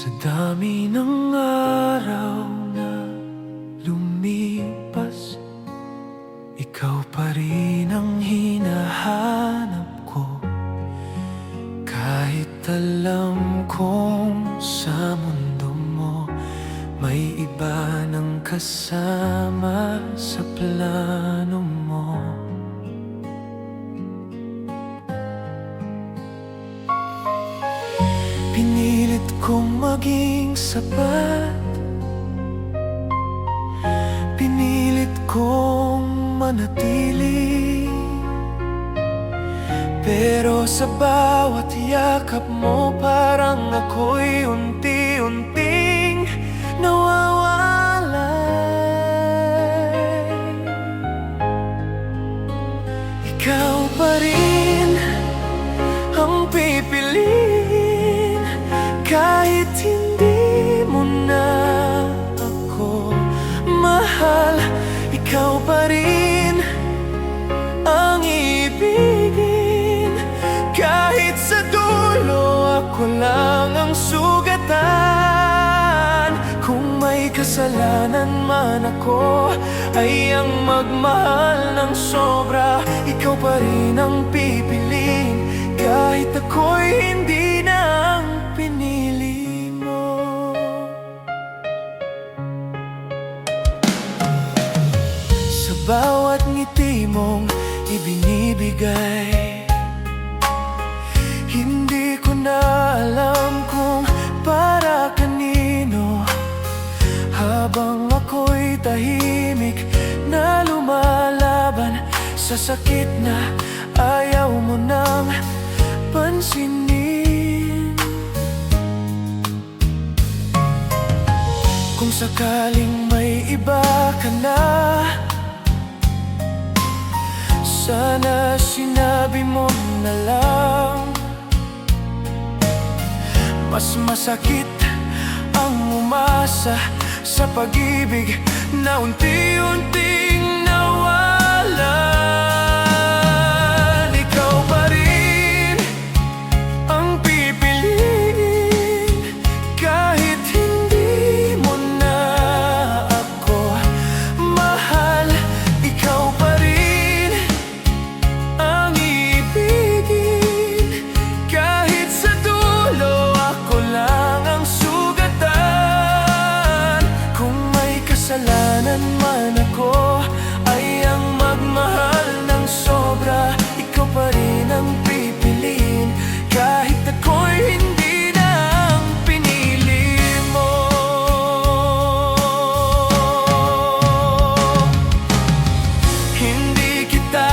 Sa dami ng araw na lumipas, ikaw pa rin ang hinahanap ko. Kahit alam kong sa mundo mo may iba ng kasama sa plano mo. Pinilit kong maging sapat, pinilit kong manatili, pero sa bawat yakap mo parang ako'y unti-unting nawawalay. Ikaw pa rin ang pipiliin kahit hindi mo na ako mahal. Ikaw pa rin ang ibigin kahit sa dulo ako lang ang sugatan. Kung may kasalanan man ako, ay ang magmahal ng sobra. Ikaw pa rin ang pipiliin kahit ako'y hindi na ang pinili mo. Sa bawat ngiti mong ibinibigay, hindi ko na alam kung para kanino. Habang ako'y tahimik na lumalaban sa sakit na ayaw mo nang pansinin. Kung sakaling may iba ka na, sana sinabi mo na lang. Mas masakit ang umasa sa pag-ibig na unti-unting nawalan. Ikaw pa rin ang pipiliin kahit hindi mo na ako mahal. Ikaw pa rin ang ibigin kahit sa dulo ako lang ang sugatan. Kung may kasalanan man ako, ay ang magmahal ng sobra. Ikaw pa rin ang pipiliin kahit ako'y hindi na ang pinili mo. Hindi kita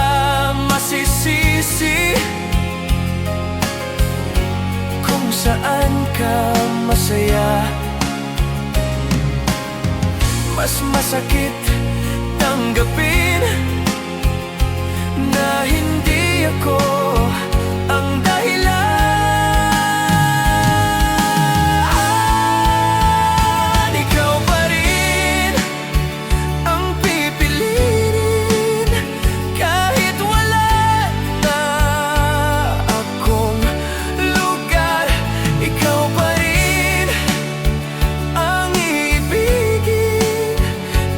masisisi kung saan ka masaya. Mas masakit tanggapin na hindi ako ang dahilan. Ikaw pa rin ang pipiliin kahit wala na akong lugar. Ikaw pa rin ang ibigin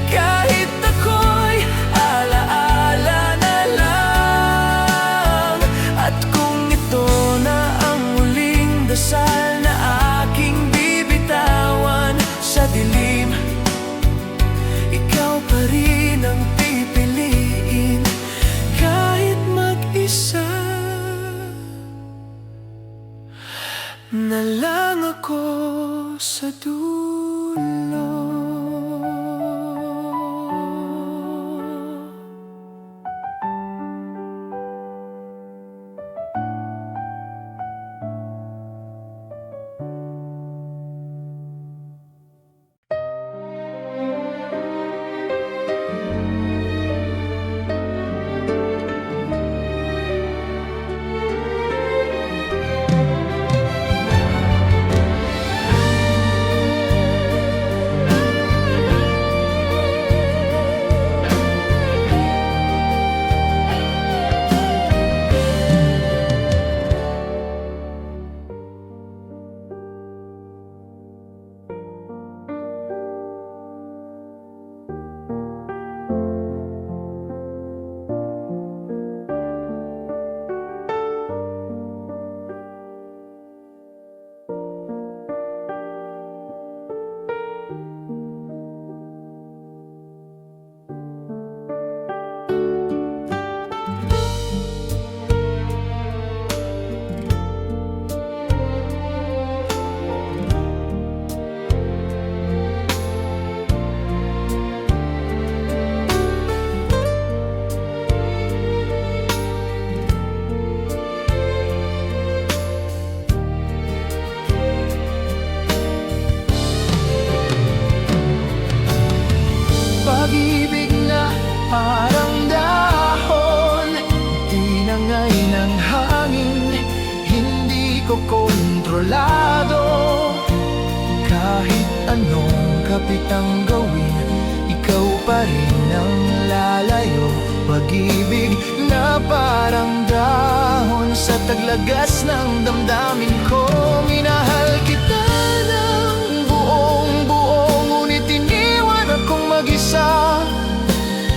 kahit ako'y alaala na lang. At kung ito na ang huling dasal na aking bibitawan sa dilim, ikaw pa rin ang pipiliin kahit mag-isa na lang ako sa dulo. ko kontrolado. Kahit anong kapitang gawin, ikaw pa rin ang lalayo. Pag-ibig na parang dahon sa taglagas ng damdamin ko. Minahal kita ng buong buo, ngunit iniwan akong mag-isa.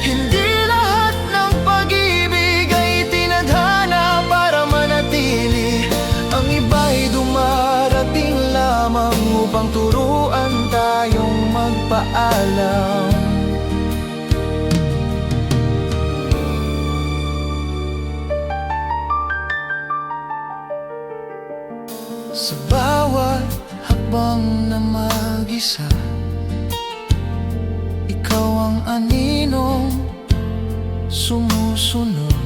Hindi lahat ng pag-ibig ay tinadhana para manatili. Ang iba'y dumarating lamang upang turuan tayong magpaalam. Sa bawat hakbang na mag-isa, ikaw ang aninong sumusunod.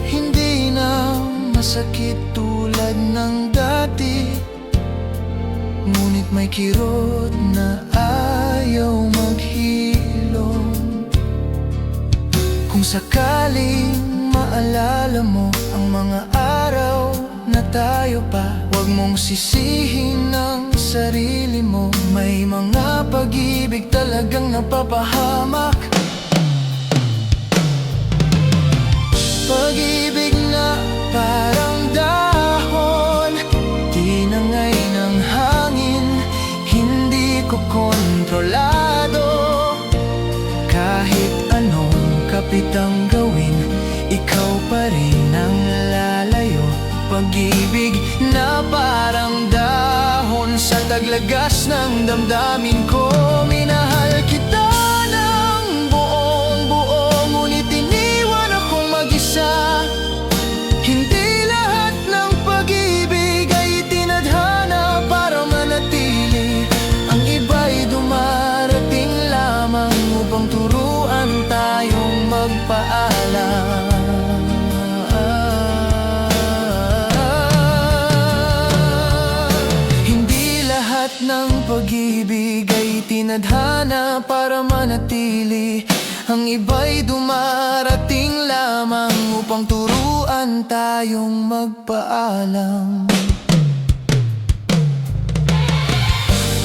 Hindi na masakit tulad ng dati, ngunit may kirot na ayaw maghilom. Kung sakaling maalala mo ang mga araw na tayo pa, huwag mong sisihin ang sarili mo. May mga pag-ibig talagang napapahamak. Pag-ibig na parang dahon, tinangay ng hangin, hindi ko kontrolado. Kahit anong kapitang gawin, ikaw pa rin ang lalayo. Pag-ibig na parang dahon sa taglagas ng damdamin ko. Minahal kita ng buong buo, ngunit iniwan akong mag-isa. Hindi lahat ng pag-ibig ay tinadhana para manatili. Ang iba'y dumarating lamang upang turuan tayong magpaalam. Ng pag-ibig ay tinadhana para manatili. Ang iba'y dumarating lamang upang turuan tayong magpaalam.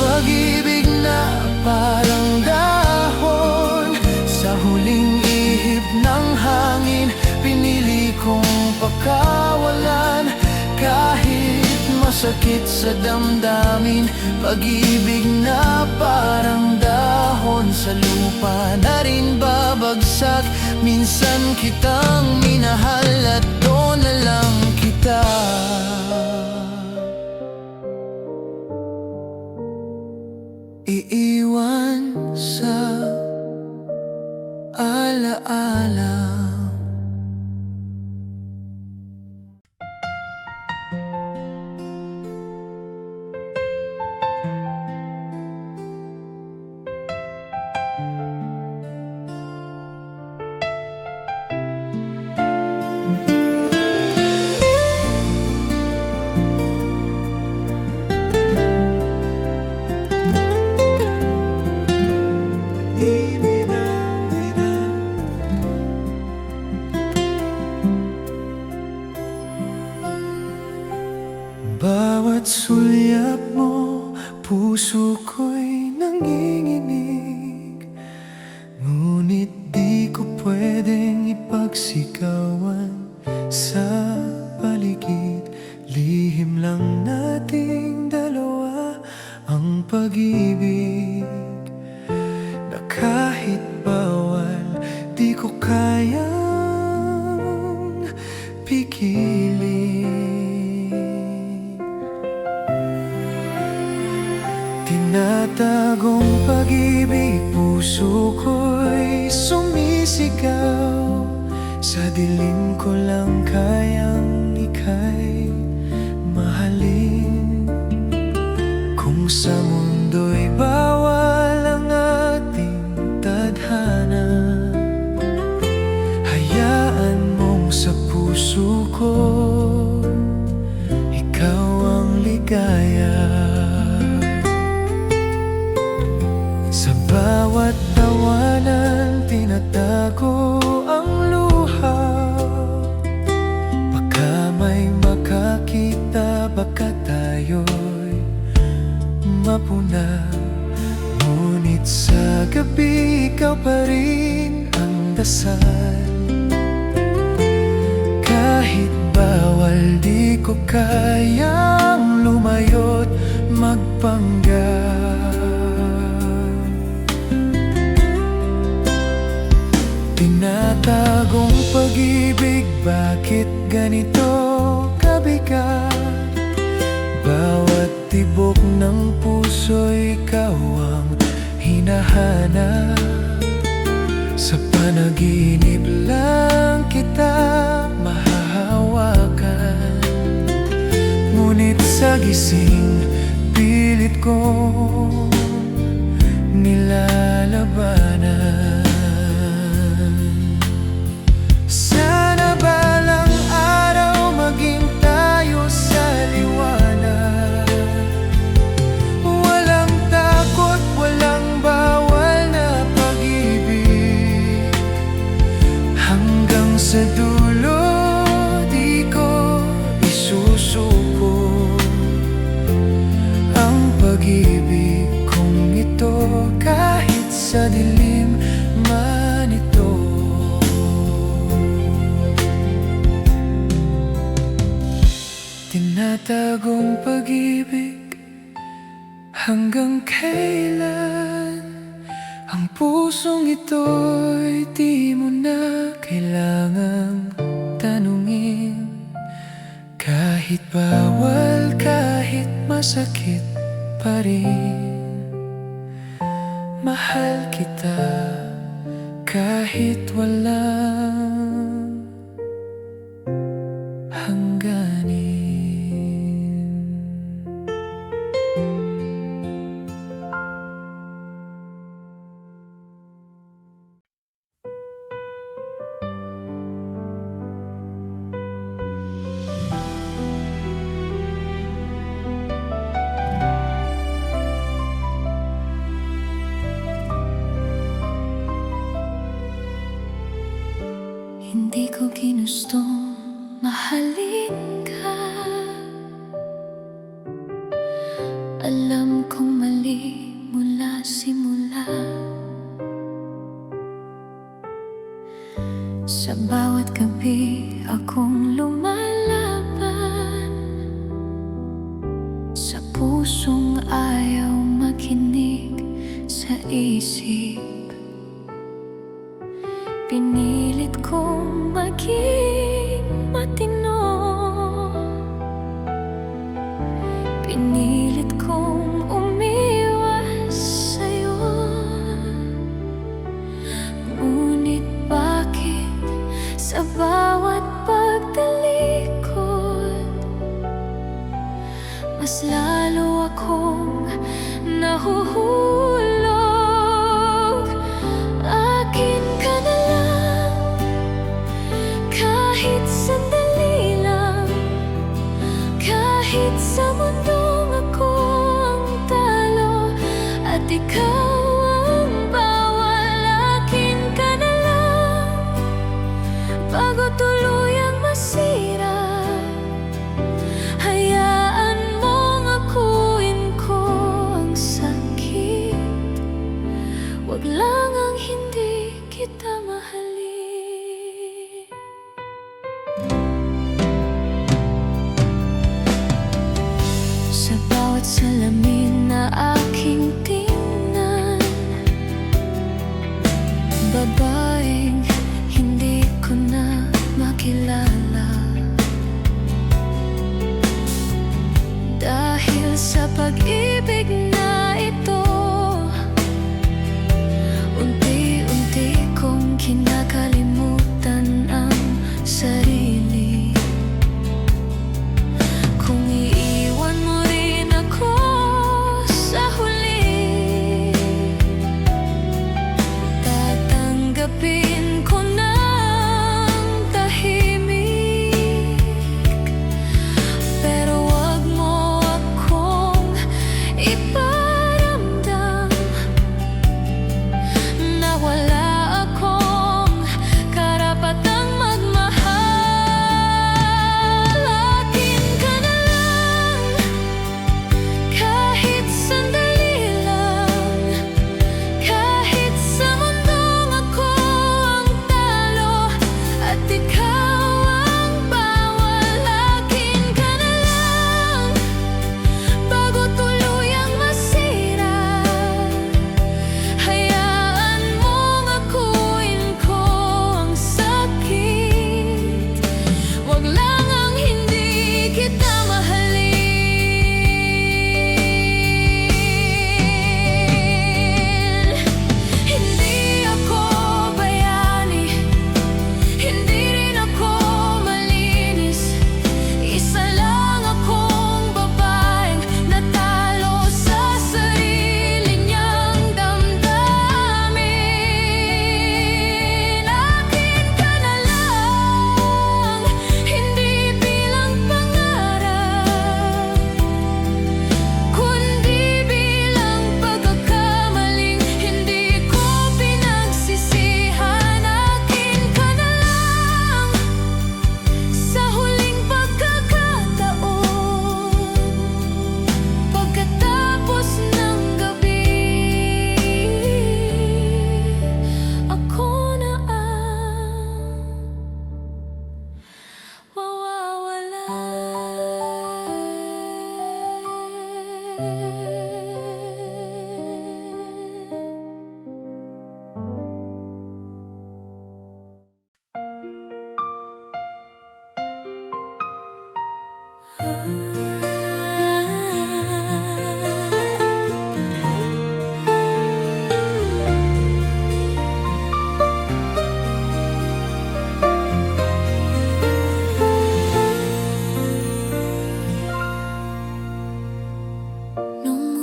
Pag-ibig na parang dahon, sa huling ihip ng hangin, pinili kong pakawalan. Kahit masakit sa damdamin, pag-ibig na parang dahon sa lupa na rin babagsak. Minsan kitang minahal at doon na lang kita iiwan sa alaala. Bawat sulyap mo, puso ko'y nanginginig. Ngunit di ko pwedeng ipagsigawan sa paligid. Lihim lang nating dalawa ang pag-ibig, na kahit bawal, di ko kayang pigilin. Tinatagong pag-ibig, puso ko'y sumisigaw. Sa dilim ko lang kayang ika'y mahalin. Kung sa mundo'y bawal ang ating tadhana, hayaan mong sa puso ko ikaw ang ligaya. Sa bawat tawanan, tinatago ang luha. ko na. Ngunit sa gabi ikaw pa rin ang dasal. Kahit bawal di ko kayang lumayo't magpanggap. Tinatagong pag-ibig, bakit ganito kabigat? Bawat tibok ng puso ikaw ang hinahanap. Sa panaginip lang kita mahahawakan. Ngunit sa gising, pilit ko nilalabanan. Sana balang araw maging tayo sa liwanag. Walang takot, walang bawal na pag-ibig. Hanggang sa dulo di ko isusuko ang pag-ibig kong ito, kahit sa dilim man ito. Tinatagong pag-ibig, hanggang kailan? Ang pusong ito'y di mo na kailangang tanungin. Kahit bawal, kahit masakit pa rin. Mahal kita kahit walang hangganin. Hindi ko ginustong mahalin ka. Alam kong mali mula simula. Sa bawat gabi akong lumalaban, sa pusong ayaw makinig sa isip. Pinilit kong maging matino. Pinilit kong umiwas sa'yo. Ngunit bakit sa bawat pagtalikod mas lalo akong nahuhulog? Akin ka na lang, kahit sandali lang. Kahit sa mundong ako ang talo at ikaw ang bawal. Akin ka na lang, bago tuluyang masira. Hayaan mong akuin ko ang sakit. Wag lang ang hindi kita mahalin. Sa bawat salamin na aking tingnan, babaeng hindi ko na makilala. Dahil sa pag-ibig na ito, unti-unti kong kinakalimutan ang sarili. Kung iiwan mo rin ako Nung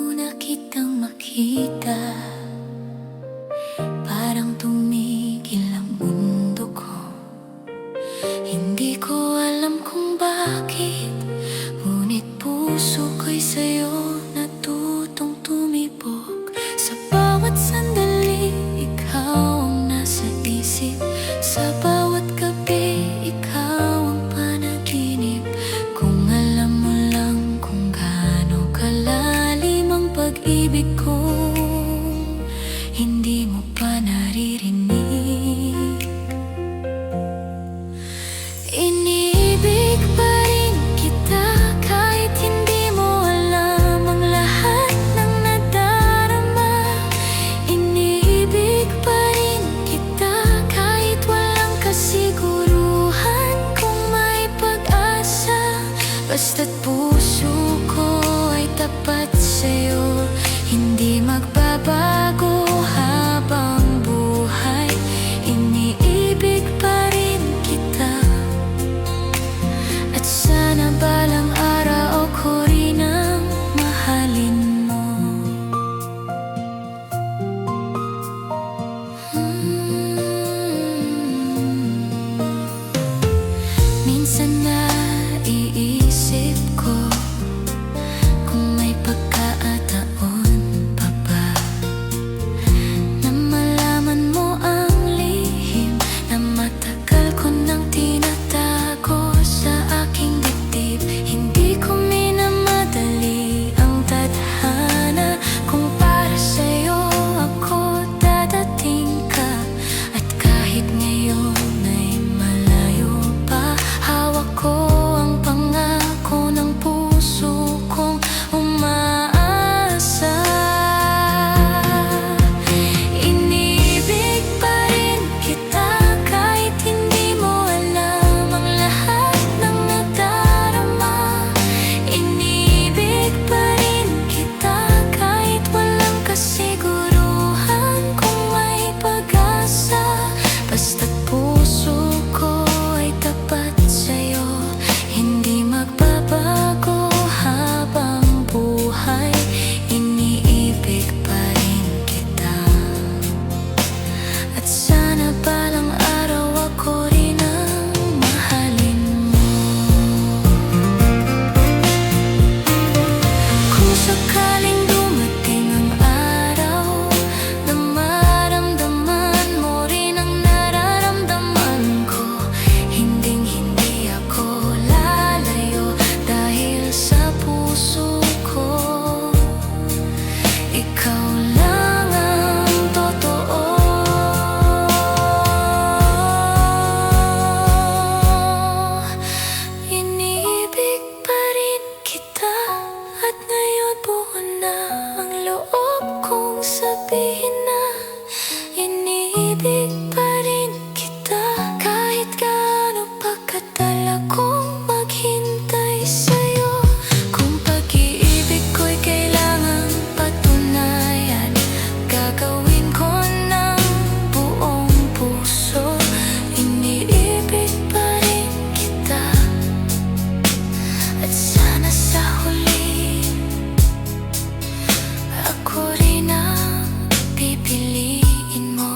una kitang makita, parang tumigil ang mundo ko. Hindi ko alam kung bakit, ngunit puso ko'y sa'yo natutong tumibok. Sa bawat sandali, ikaw ang nasa isip. Sa bawat gabi, ikaw ang panaginip. Kung alam mo lang kung gaano kalalim ang pag-ibig ko, hindi mo pa naririnig. Iniibig pa rin kita kahit hindi mo alam ang lahat ng nadarama. Iniibig pa rin kita kahit walang kasiguruhan kung may pag-asa. Basta't puso ko ay tapat sa'yo, hindi magbabago habang buhay. Iniibig pa rin kita, at sana balang araw ko rin ang mahalin mo. Minsan naiisip ko kung may pagkakataon pa ba na malaman mo ang lihim na matagal ko nang tinatago sa aking dibdib. Hindi ko minamadali ang tadhana, kung para sa'yo ako dadating ka. At kahit ngayon ay malayo pa, hawak ko ang pangako ng puso kong umaasa. Iniibig pa rin kita kahit hindi mo alam ang lahat ng nadarama. Iniibig pa rin kita kahit walang kasiguruhan kung may pag-asa. Basta't puso ko ay tapat sa'yo, hindi magbabago habang buhay. Iniibig pa rin kita, at sana balang araw ako rin ang mahalin mo. Kung sakaling dumating ang araw na maramdaman mo rin ang nararamdaman ko, hinding-hindi ako lalayo dahil sa puso ko ikaw lang ang totoo. Iniibig pa rin kita, at ngayon buo na ang loob kong sabihin na iniibig pa rin kita kahit gaano pa katagal akong maghintay sa'yo. Kung pag-iibig ko'y kailangang patunayan, gagawin ko ng buong puso. Iniibig pa rin kita, at sana sa huli ako rin ang pipiliin mo.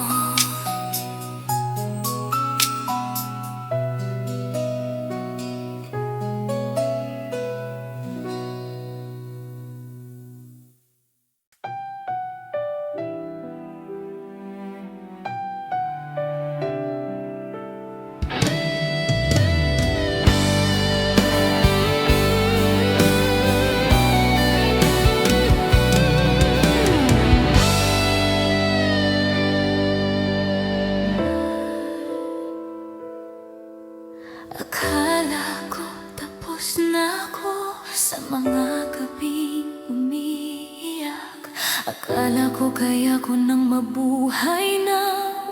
Akala ko tapos na ako sa mga gabing umiiyak. Akala ko kaya ko nang mabuhay na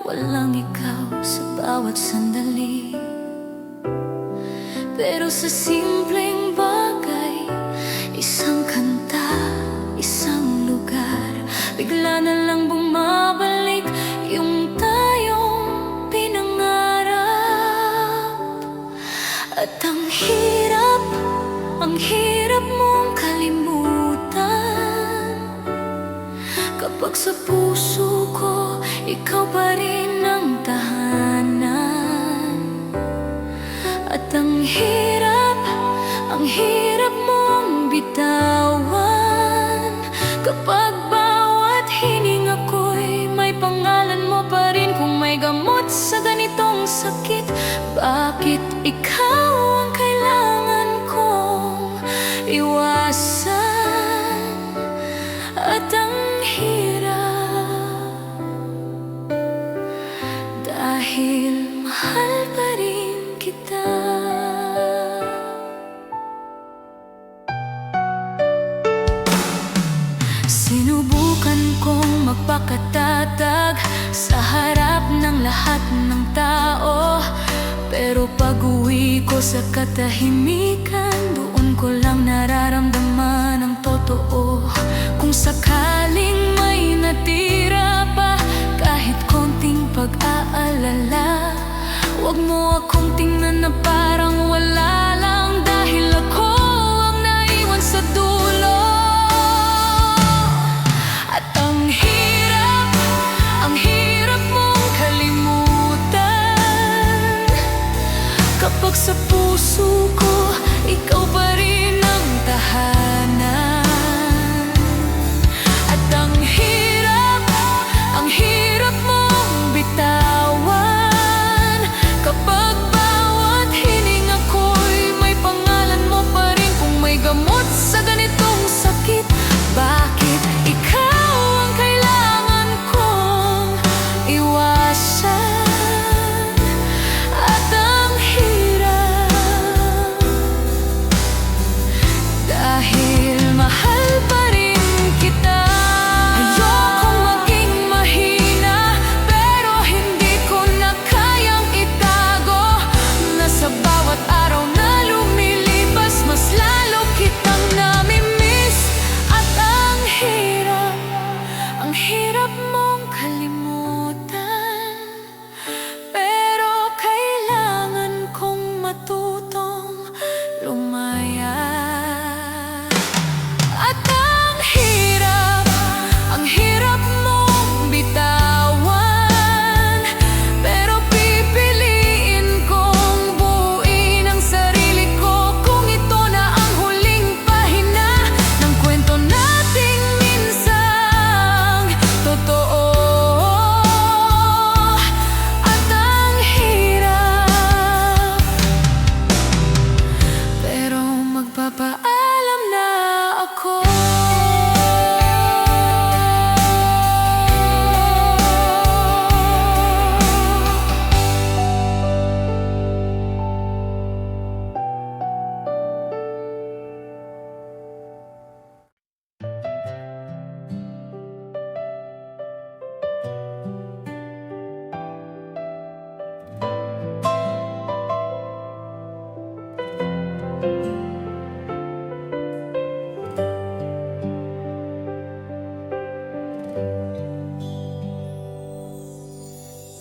walang ikaw sa bawat sandali. Pero sa simpleng bagay ang hirap mong kalimutan kapag sa puso ko ikaw pa rin ang tahanan. At ang hirap mong bitawan kapag bawat hininga ko'y may pangalan mo pa rin. Kung may gamot sa ganitong sakit, bakit ikaw ang kailangan kong iwasan? At ang hirap dahil mahal pa rin kita. Sinubukan kong magpakatatag sa harap ng lahat ng tao, pero pag-uwi ko sa katahimikan, doon ko lang nararamdaman ang totoo. Kung sakaling may natira pa, kahit konting pag-aalala, huwag mo akong tingnan na parang wala lang, dahil ako ang naiwan sa dulo. At ang hirap mong kalimutan kapag sa puso ko ikaw pa rin ang tahanan. At ang hirap mong bitawan kapag bawat hininga ko'y may pangalan mo pa rin. Kung may gamot sa ganitong sakit, bakit ikaw ang kailangan kong iwasan? At ang hirap dahil mahal pa rin kita. Ayokong maging mahina, pero hindi ko na kayang itago na sa bawat araw na lumilipas, mas lalo kitang namimiss. At ang hirap mong kalimutan, pero kailangan kong matutong lumaya. At ang hirap mong bitawan, pero pipiliin kong buuin ang sarili ko. Kung ito na ang huling pahina ng kwento nating minsang totoo. At ang hirap, pero magpapaalam na ako.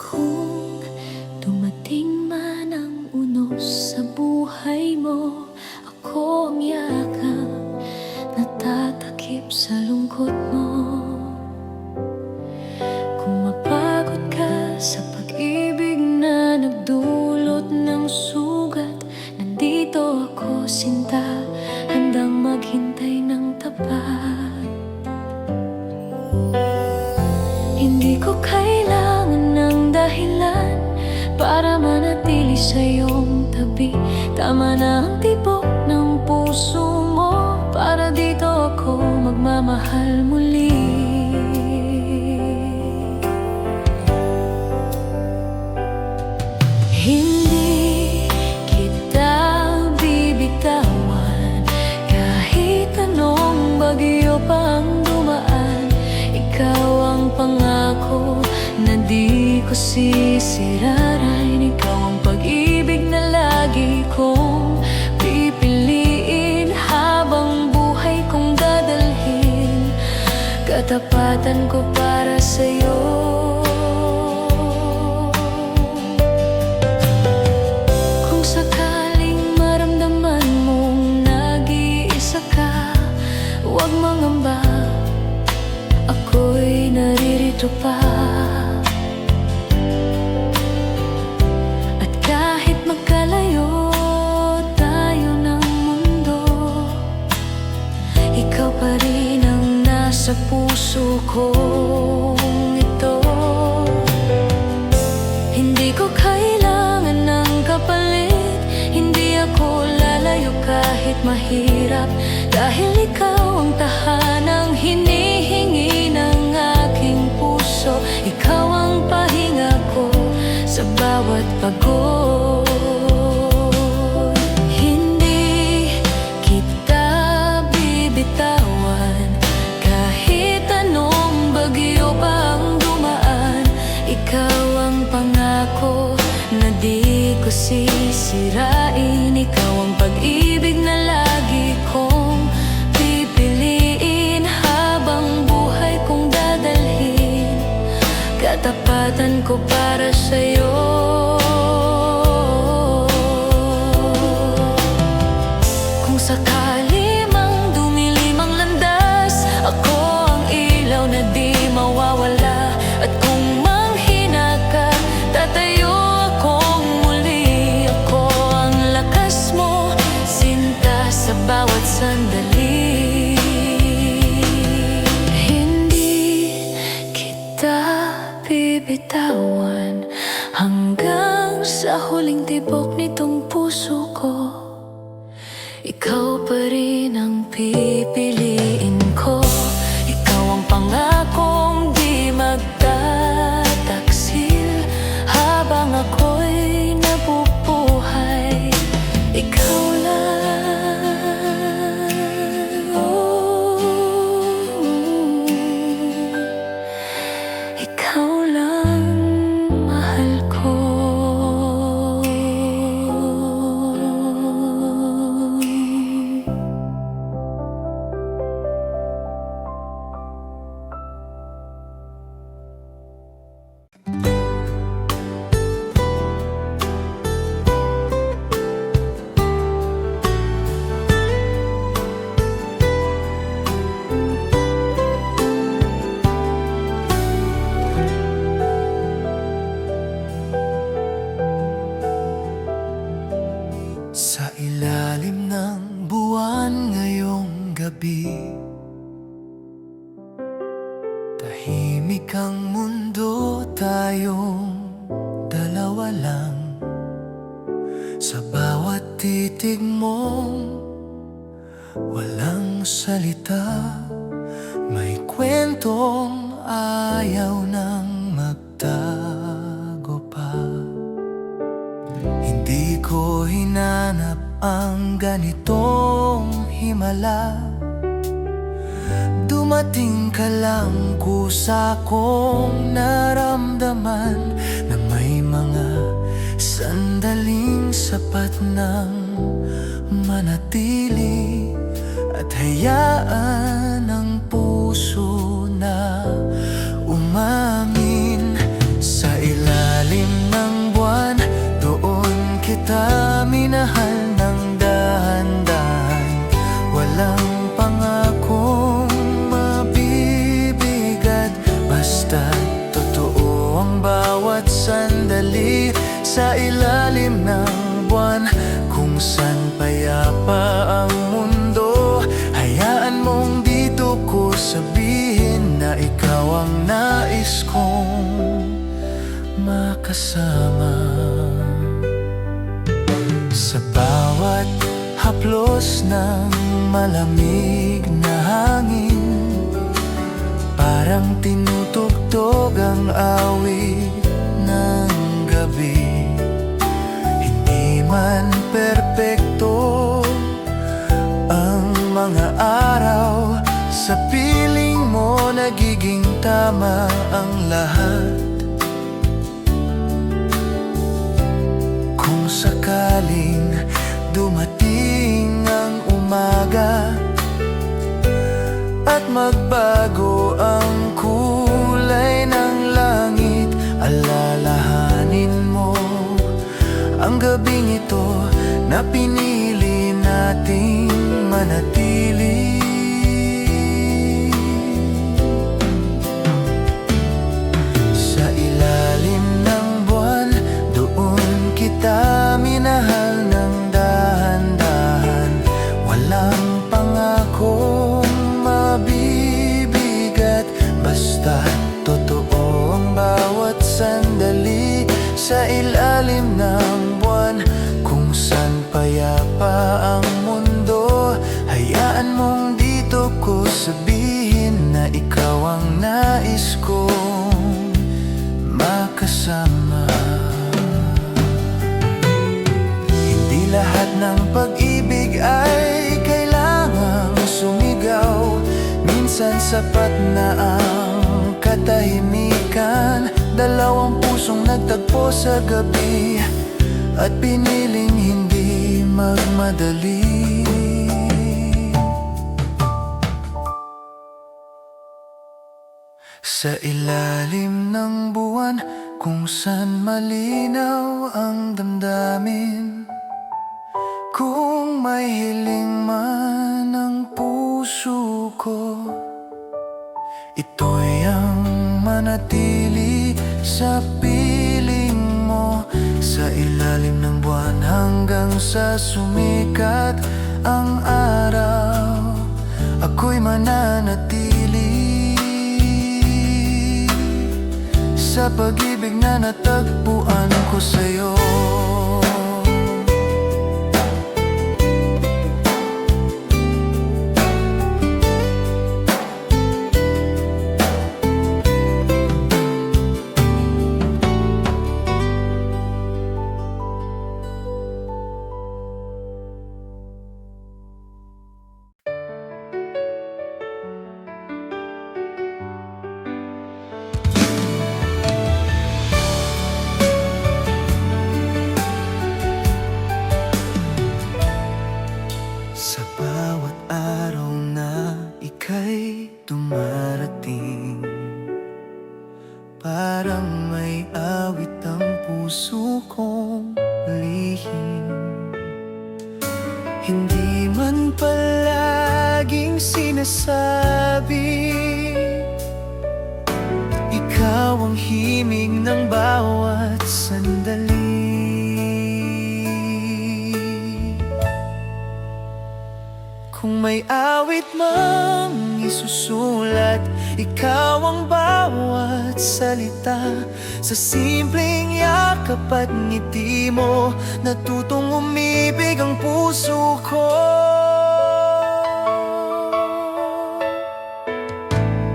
Kung dumating man ang unos sa buhay mo, ako ang yakap na tatakip sa lungkot mo. Kung mapagod ka sa pag-ibig na nagdulot ng sugat, nandito ako, sinta, handang maghintay ng tapat. Hindi ko kailangan ng dahilan para manatili sa iyong tabi. Tama na ang tibok ng puso mo, para dito ako magmamahal muli. Hindi kita bibitawan kahit anong bagyo pang dumaan. Ikaw ang pangako na di ko sisirain. Ikaw ang pag-ibig na lagi kong pipiliin, habang buhay kong dadalhin katapatan ko para sa'yo. Kung sakaling maramdaman narito pa. At kahit magkalayo tayo ng mundo, ikaw pa rin ang nasa puso kong ito. Hindi ko kailangan ng kapalit, hindi ako lalayo kahit mahirap, dahil ikaw ang tahanang hinihingi ng aking puso. Ikaw ang pahinga ko sa bawat pagod. Hindi kita bibitawan kahit anong bagyo pang dumaan. Ikaw ang pangako na di ko sisirain. Ikaw ang pag-ibig na lagi kong pipiliin, habang buhay kong dadalhin katapatan ko para sa'yo. Kung sakali mang dumilim ang landas, ako ang ilaw na di mawawala. At kung manghina ka, tatayo akong muli. Ako ang lakas mo, sinta sa bawat sandali. Hindi kita bibitawan hanggang sa huling tibok nitong puso ko. Ikaw pa rin ang pipiliin ko. Ikaw ang pangakong di magtataksil habang ako'y nabubuhay. Ikaw lang, ikaw lang mahal ko. Sa ilalim ng buwan ngayong gabi, tahimik ang mundo, tayong dalawa lang. Sa bawat titig mong walang salita, may kwentong ayaw nang magtago pa. Hindi ko hinanap ang ganitong himala, dumating ka lang, kusa kong naramdaman na may mga sandaling sapat nang manatili at hayaan ang puso na umamin. Sa ilalim ng buwan, doon kita minahal ng dahan-dahan. Walang pangakong mabibigat, basta totoo ang bawat sandali. Sa ilalim ng buwan, kung saan payapa ang mundo, hayaan mong dito ko sabihin na ikaw ang nais kong makasama. Sa bawat haplos ng malamig na hangin, parang tinutugtog ang awit ng gabi. Hindi man perpekto ang mga araw, sa piling mo nagiging tama ang lahat. Kung sakaling dumating ang umaga at magbago ang kulay ng langit, alalahanin mo ang gabing ito na pinili nating manatili. sapat na ang katahimikan. Dalawang pusong nagtagpo sa gabi at piniling hindi magmadali. Sa ilalim ng buwan kung saan malinaw ang damdamin, kung may hiling man ang puso ko, ito'y ang manatili sa piling mo. Sa ilalim ng buwan hanggang sa sumikat ang araw, ako'y mananatili sa pag-ibig na natagpuan ko sa'yo. Sa bawat araw na ika'y dumarating, parang may awit ang puso kong lihim. Hindi man palaging sinasabi, ikaw ang himig ng bawat sandali. Kung may awit mang isusulat, ikaw ang bawat salita. Sa simpleng yakap at ngiti mo, natutong umibig ang puso ko.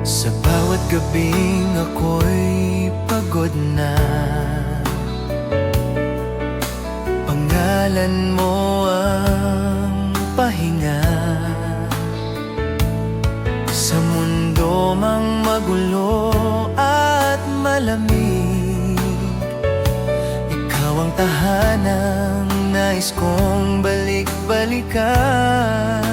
Sa bawat gabing ako'y pagod na, pangalan mo ang pahinga. Sa mundo mang magulo at malamig, ikaw ang tahanang nais kong balik-balikan.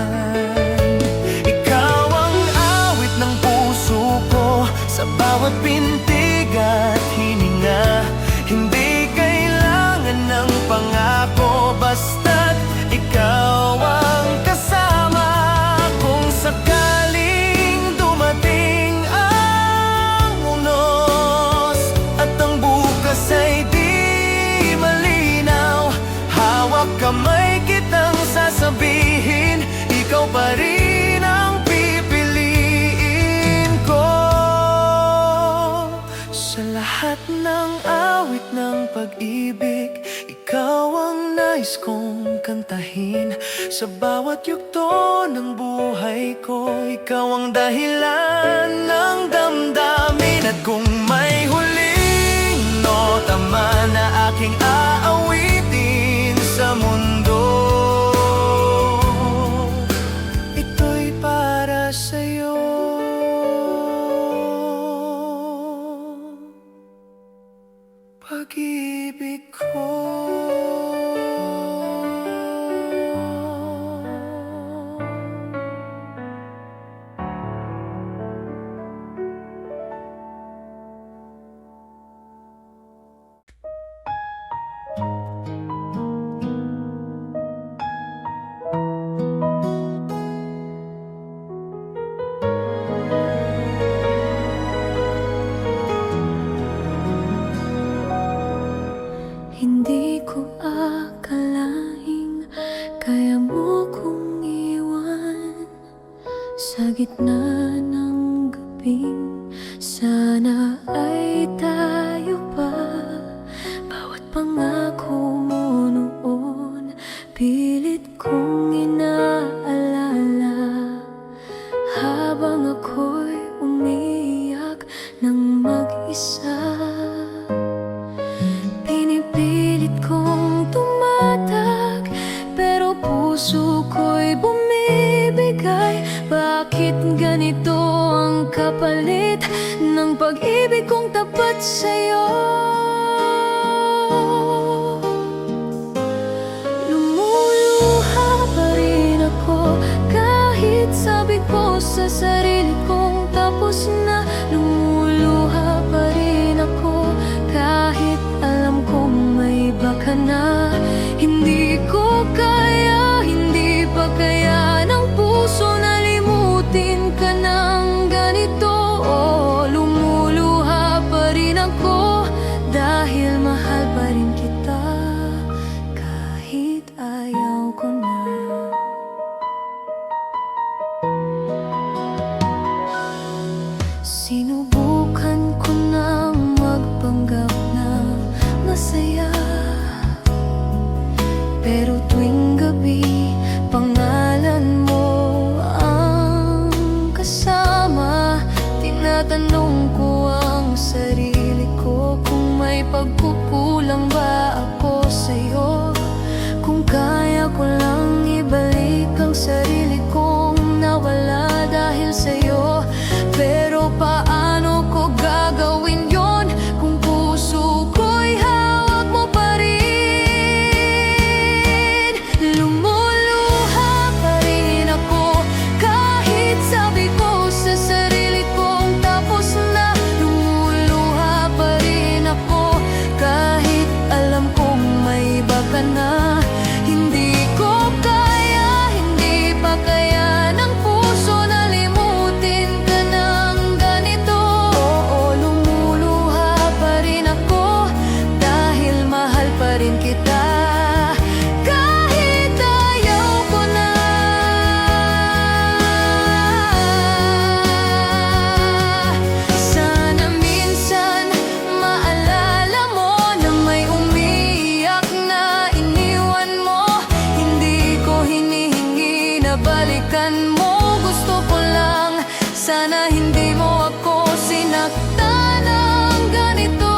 Ikaw ang awit ng puso ko, sa bawat pintig at hininga. Hindi kailangan ng pangako, basta't ikaw ang kasama. Kung sakaling dumating ang unos at ang bukas ay di malinaw, hawak kamay kitang sasabihin, ikaw pa rin ang pipiliin ko. Sa lahat ng awit ng pag-ibig, ikaw ang nais kong kantahin. Sa bawat yugto ng buhay ko, ikaw ang dahilan ng damdamin. At kung may huling nota man na aking aawitin sa mundo, ito'y para sa'yo. Pag-ibig ko. Hindi ko akalaing kaya mo kong iwan sa gitna ng gabing. Sana ay tayo pa. Bawat pangako mo noon, pilit kong inaalala habang ako'y umiyak ng mag-isa. Pinipilit kong tumatak, pero puso ko'y bumibigay. Bakit ganito ang pag-ibig kong tapat sa'yo. Lumuluha pa rin ako kahit sabi ko sa sarili kong tapos na. Lumuluha pa rin ako kahit alam kong may iba ka na. Hindi ko kaya, hindi pa kaya ng puso na limutin ka ng ganito. Oh, lumuluha pa rin ako dahil mahal pa rin kita kahit ayaw ko na. Sinubukan ko nang magpanggap na masaya, pero tuwing gabi, pangalan mo ang kasama. Tinatanong ko ang sarili ko kung may pagkukulang ba ako sa'yo. Kung kaya ko lang ibalik ang sarili kong nawala dahil sa'yo. Pero paano ko gagawin yon kung puso ko'y hawak mo pa rin? Lumuluha pa rin ako kahit sabi ko sa sarili kong tapos na. Lumuluha pa rin ako kahit alam kong may iba ka na. Hindi ko kaya, hindi pa kaya ng puso na limutin ka ng ganito. Oo, lumuluha pa rin ako dahil mahal pa rin kita kahit ayaw ko na. Sana minsan maalala mo na may umiiyak na iniwan mo. Hindi ko hinihingi na balikan mo. Gusto ko lang sana hindi mo ako sinaktan ng ganito.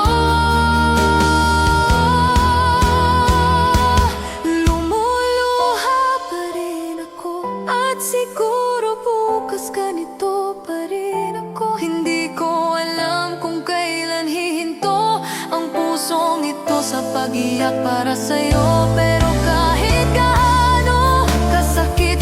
Lumuluha pa rin ako at siguro bukas ganito pa rin ako. Hindi ko alam kung kailan hihinto ang pusong ito sa pag-iyak para sa'yo. Pero kahit gaano kasakit,